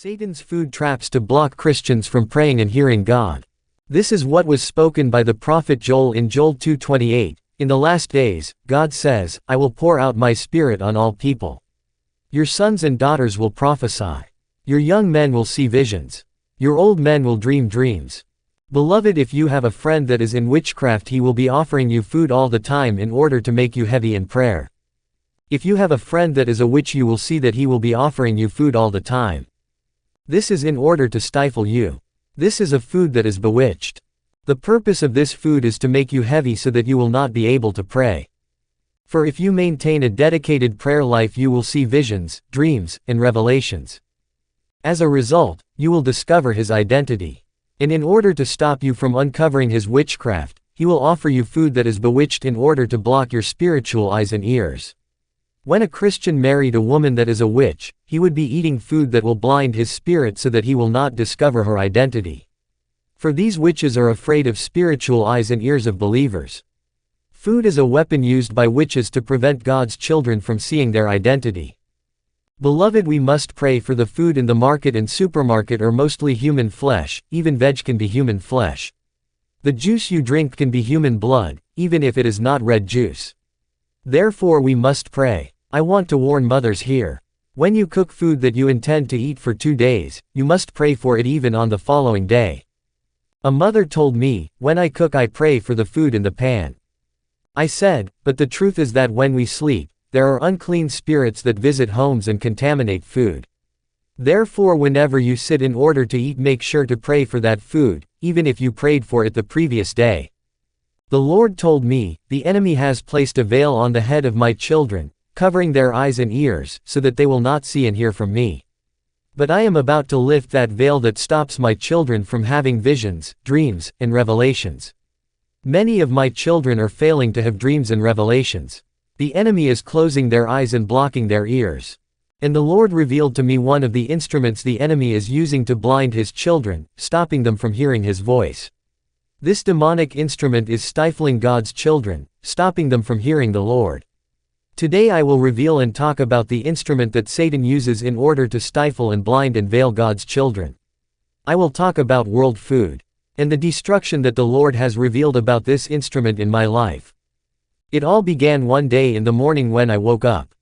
Satan's food traps to block Christians from praying and hearing God. This is what was spoken by the prophet Joel in Joel 2:28. In the last days, God says, I will pour out my spirit on all people. Your sons and daughters will prophesy. Your young men will see visions. Your old men will dream dreams. Beloved, if you have a friend that is in witchcraft, he will be offering you food all the time in order to make you heavy in prayer. If you have a friend that is a witch, you will see that he will be offering you food all the time. This is in order to stifle you. This is a food that is bewitched. The purpose of this food is to make you heavy so that you will not be able to pray. For if you maintain a dedicated prayer life, you will see visions, dreams, and revelations. As a result, you will discover his identity. And in order to stop you from uncovering his witchcraft, he will offer you food that is bewitched in order to block your spiritual eyes and ears. When a Christian married a woman that is a witch, he would be eating food that will blind his spirit so that he will not discover her identity. For these witches are afraid of spiritual eyes and ears of believers. Food is a weapon used by witches to prevent God's children from seeing their identity. Beloved, we must pray, for the food in the market and supermarket are mostly human flesh. Even veg can be human flesh. The juice you drink can be human blood, even if it is not red juice. Therefore we must pray. I want to warn mothers here. When you cook food that you intend to eat for 2 days, you must pray for it even on the following day. A mother told me, when I cook I pray for the food in the pan. I said, but the truth is that when we sleep, there are unclean spirits that visit homes and contaminate food. Therefore whenever you sit in order to eat, make sure to pray for that food, even if you prayed for it the previous day. The Lord told me, the enemy has placed a veil on the head of my children, covering their eyes and ears, so that they will not see and hear from me. But I am about to lift that veil that stops my children from having visions, dreams, and revelations. Many of my children are failing to have dreams and revelations. The enemy is closing their eyes and blocking their ears. And the Lord revealed to me one of the instruments the enemy is using to blind his children, stopping them from hearing his voice. This demonic instrument is stifling God's children, stopping them from hearing the Lord. Today I will reveal and talk about the instrument that Satan uses in order to stifle and blind and veil God's children. I will talk about world food, and the destruction that the Lord has revealed about this instrument in my life. It all began one day in the morning when I woke up.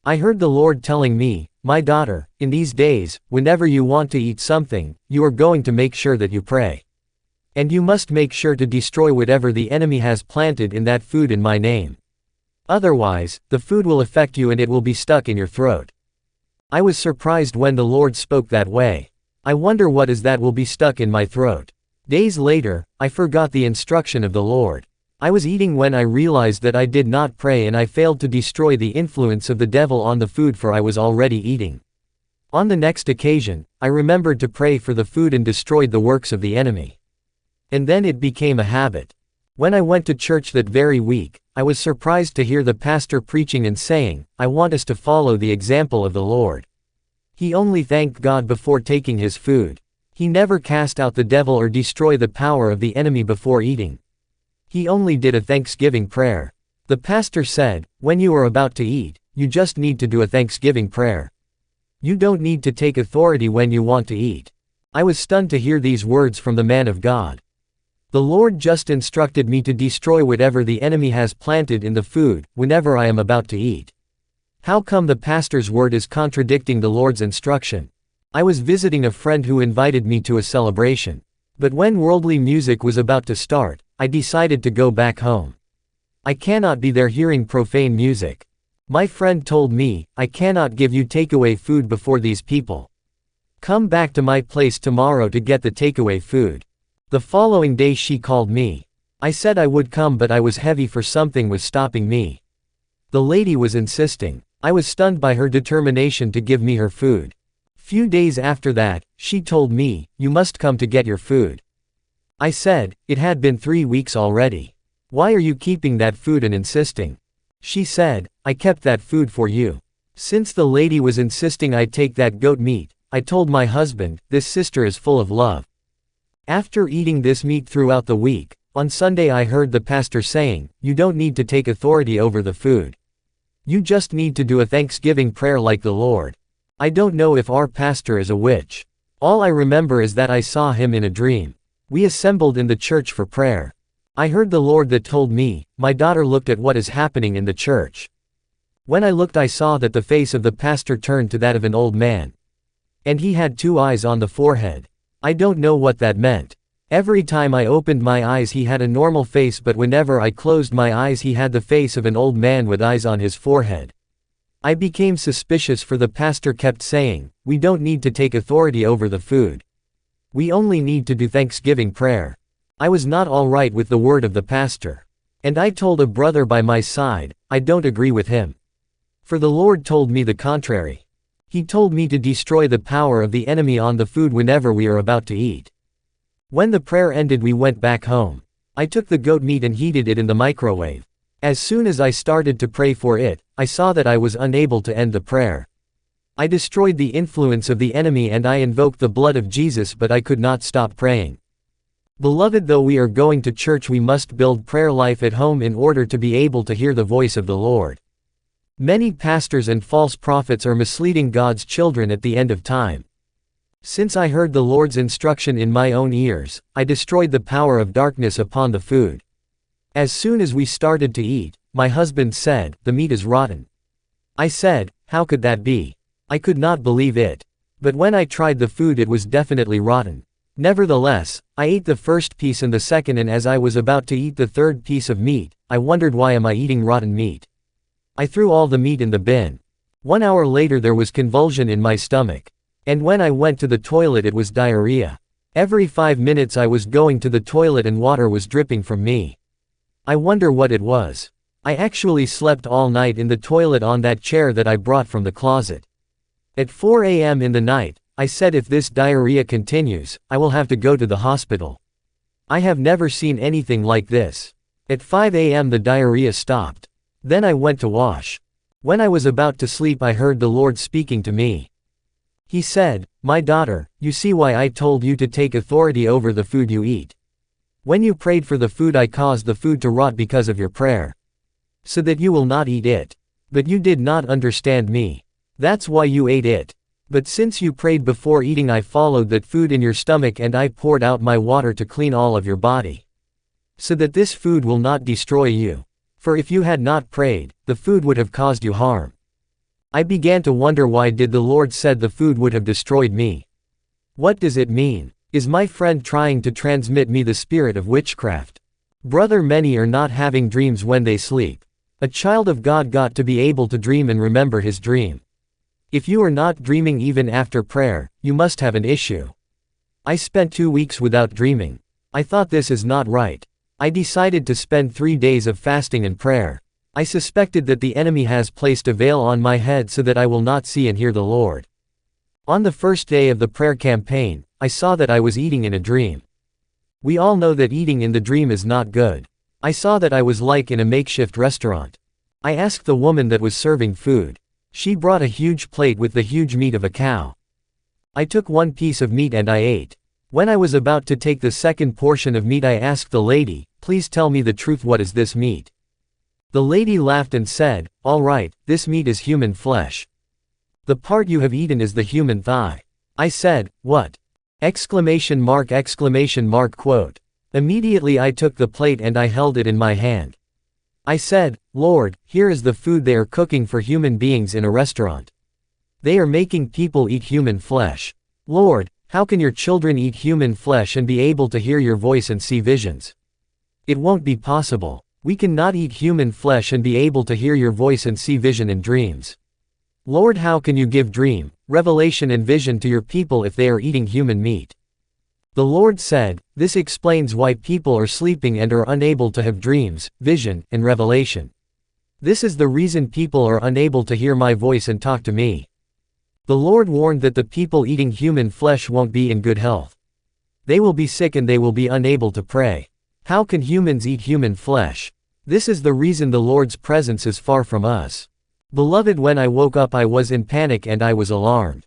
I heard the Lord telling me, my daughter, in these days, whenever you want to eat something, you are going to make sure that you pray. And you must make sure to destroy whatever the enemy has planted in that food in my name. Otherwise, the food will affect you and it will be stuck in your throat. I was surprised when the Lord spoke that way. I wonder what is that will be stuck in my throat. Days later, I forgot the instruction of the Lord. I was eating when I realized that I did not pray, and I failed to destroy the influence of the devil on the food, for I was already eating. On the next occasion, I remembered to pray for the food and destroyed the works of the enemy. And then it became a habit. When I went to church that very week, I was surprised to hear the pastor preaching and saying, I want us to follow the example of the Lord. He only thanked God before taking his food. He never cast out the devil or destroy the power of the enemy before eating. He only did a thanksgiving prayer. The pastor said, when you are about to eat, you just need to do a thanksgiving prayer. You don't need to take authority when you want to eat. I was stunned to hear these words from the man of God. The Lord just instructed me to destroy whatever the enemy has planted in the food, whenever I am about to eat. How come the pastor's word is contradicting the Lord's instruction? I was visiting a friend who invited me to a celebration. But when worldly music was about to start, I decided to go back home. I cannot be there hearing profane music. My friend told me, I cannot give you takeaway food before these people. Come back to my place tomorrow to get the takeaway food. The following day she called me. I said I would come, but I was heavy, for something was stopping me. The lady was insisting. I was stunned by her determination to give me her food. Few days after that, she told me, you must come to get your food. I said, it had been 3 weeks already. Why are you keeping that food and insisting? She said, I kept that food for you. Since the lady was insisting I take that goat meat, I told my husband, this sister is full of love. After eating this meat throughout the week, on Sunday I heard the pastor saying, you don't need to take authority over the food. You just need to do a thanksgiving prayer like the Lord. I don't know if our pastor is a witch. All I remember is that I saw him in a dream. We assembled in the church for prayer. I heard the Lord that told me, my daughter looked at what is happening in the church. When I looked I saw that the face of the pastor turned to that of an old man. And he had 2 eyes on the forehead. I don't know what that meant. Every time I opened my eyes he had a normal face, but whenever I closed my eyes he had the face of an old man with eyes on his forehead. I became suspicious, for the pastor kept saying, we don't need to take authority over the food. We only need to do Thanksgiving prayer. I was not all right with the word of the pastor. And I told a brother by my side, I don't agree with him. For the Lord told me the contrary. He told me to destroy the power of the enemy on the food whenever we are about to eat. When the prayer ended we went back home. I took the goat meat and heated it in the microwave. As soon as I started to pray for it, I saw that I was unable to end the prayer. I destroyed the influence of the enemy and I invoked the blood of Jesus, but I could not stop praying. Beloved, though we are going to church, we must build prayer life at home in order to be able to hear the voice of the Lord. Many pastors and false prophets are misleading God's children at the end of time. Since I heard the Lord's instruction in my own ears, I destroyed the power of darkness upon the food. As soon as we started to eat, my husband said, the meat is rotten. I said, how could that be? I could not believe it. But when I tried the food it was definitely rotten. Nevertheless, I ate the first piece and the second, and as I was about to eat the third piece of meat, I wondered, why am I eating rotten meat? I threw all the meat in the bin. 1 hour later there was convulsion in my stomach. And when I went to the toilet it was diarrhea. Every 5 minutes I was going to the toilet and water was dripping from me. I wonder what it was. I actually slept all night in the toilet on that chair that I brought from the closet. At 4 a.m. in the night, I said, if this diarrhea continues, I will have to go to the hospital. I have never seen anything like this. At 5 a.m. the diarrhea stopped. Then I went to wash. When I was about to sleep I heard the Lord speaking to me. He said, my daughter, you see why I told you to take authority over the food you eat. When you prayed for the food I caused the food to rot because of your prayer. So that you will not eat it. But you did not understand me. That's why you ate it. But since you prayed before eating I followed that food in your stomach and I poured out my water to clean all of your body. So that this food will not destroy you. For if you had not prayed, the food would have caused you harm. I began to wonder, why did the Lord said the food would have destroyed me? What does it mean? Is my friend trying to transmit me the spirit of witchcraft? Brother, many are not having dreams when they sleep. A child of God got to be able to dream and remember his dream. If you are not dreaming even after prayer, you must have an issue. I spent 2 weeks without dreaming. I thought this is not right. I decided to spend 3 days of fasting and prayer. I suspected that the enemy has placed a veil on my head so that I will not see and hear the Lord. On the first day of the prayer campaign, I saw that I was eating in a dream. We all know that eating in the dream is not good. I saw that I was like in a makeshift restaurant. I asked the woman that was serving food. She brought a huge plate with the huge meat of a cow. I took 1 piece of meat and I ate. When I was about to take the second portion of meat I asked the lady, please tell me the truth, what is this meat? The lady laughed and said, all right, this meat is human flesh. The part you have eaten is the human thigh. I said, what? Exclamation mark. Immediately I took the plate and I held it in my hand. I said, Lord, here is the food they are cooking for human beings in a restaurant. They are making people eat human flesh. Lord, how can your children eat human flesh and be able to hear your voice and see visions? It won't be possible. We cannot eat human flesh and be able to hear your voice and see vision in dreams. Lord, how can you give dream, revelation and vision to your people if they are eating human meat? The Lord said, this explains why people are sleeping and are unable to have dreams, vision, and revelation. This is the reason people are unable to hear my voice and talk to me. The Lord warned that the people eating human flesh won't be in good health. They will be sick and they will be unable to pray. How can humans eat human flesh? This is the reason the Lord's presence is far from us. Beloved, when I woke up I was in panic and I was alarmed.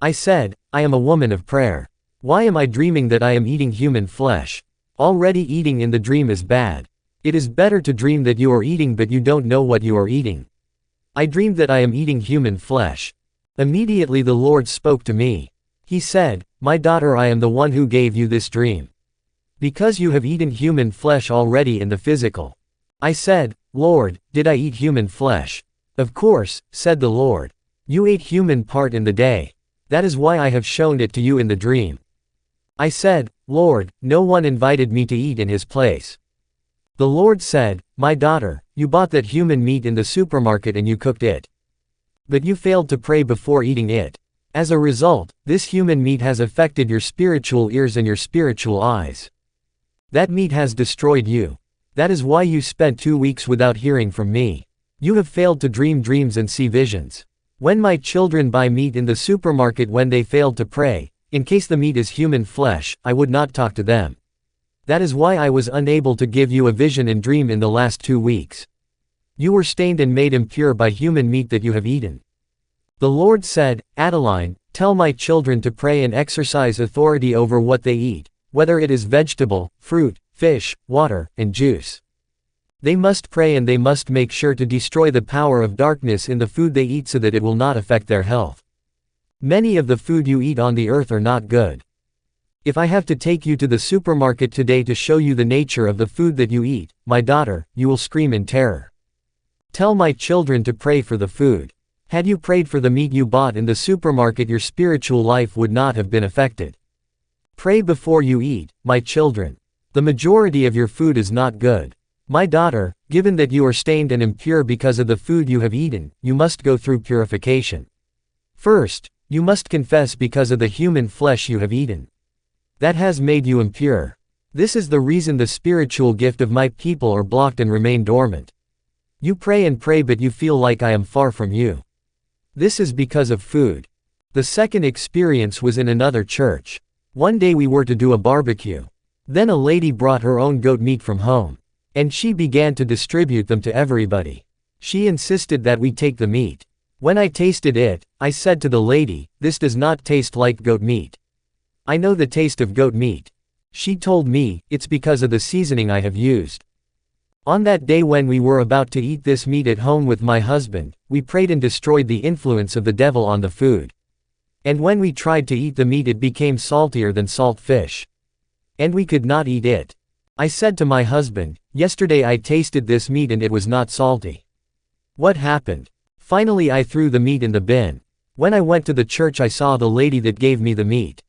I said, I am a woman of prayer. Why am I dreaming that I am eating human flesh? Already eating in the dream is bad. It is better to dream that you are eating but you don't know what you are eating. I dreamed that I am eating human flesh. Immediately the Lord spoke to me. He said, "My daughter, I am the one who gave you this dream. Because you have eaten human flesh already in the physical." I said, "Lord, did I eat human flesh?" "Of course," said the Lord. "You ate human part in the day. That is why I have shown it to you in the dream." I said, "Lord, no one invited me to eat in his place." The Lord said, "My daughter, you bought that human meat in the supermarket and you cooked it. But you failed to pray before eating it. As a result, this human meat has affected your spiritual ears and your spiritual eyes. That meat has destroyed you. That is why you spent 2 weeks without hearing from me. You have failed to dream dreams and see visions. When my children buy meat in the supermarket when they failed to pray, in case the meat is human flesh, I would not talk to them. That is why I was unable to give you a vision and dream in the last 2 weeks. You were stained and made impure by human meat that you have eaten." The Lord said, "Adeline, tell my children to pray and exercise authority over what they eat, whether it is vegetable, fruit, fish, water, and juice. They must pray and they must make sure to destroy the power of darkness in the food they eat so that it will not affect their health. Many of the food you eat on the earth are not good. If I have to take you to the supermarket today to show you the nature of the food that you eat, my daughter, you will scream in terror. Tell my children to pray for the food. Had you prayed for the meat you bought in the supermarket, your spiritual life would not have been affected. Pray before you eat, my children. The majority of your food is not good. My daughter, given that you are stained and impure because of the food you have eaten, you must go through purification. First, you must confess because of the human flesh you have eaten. That has made you impure. This is the reason the spiritual gift of my people are blocked and remain dormant. You pray and pray but you feel like I am far from you. This is because of food. The second experience was in another church. One day we were to do a barbecue. Then a lady brought her own goat meat from home. And she began to distribute them to everybody. She insisted that we take the meat. When I tasted it, I said to the lady, "This does not taste like goat meat. I know the taste of goat meat." She told me, "It's because of the seasoning I have used." On that day when we were about to eat this meat at home with my husband, we prayed and destroyed the influence of the devil on the food. And when we tried to eat the meat, it became saltier than salt fish. And we could not eat it. I said to my husband, "Yesterday I tasted this meat and it was not salty. What happened?" Finally I threw the meat in the bin. When I went to the church I saw the lady that gave me the meat.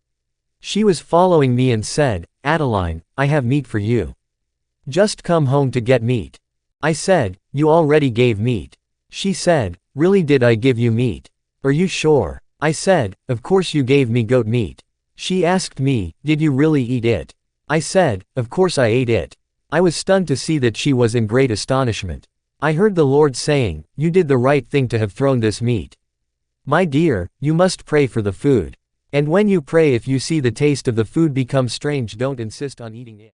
She was following me and said, "Adeline, I have meat for you. Just come home to get meat." I said, "You already gave meat." She said, "Really, did I give you meat? Are you sure?" I said, "Of course you gave me goat meat." She asked me, "Did you really eat it?" I said, "Of course I ate it." I was stunned to see that she was in great astonishment. I heard the Lord saying, "You did the right thing to have thrown this meat. My dear, you must pray for the food. And when you pray, if you see the taste of the food become strange, don't insist on eating it."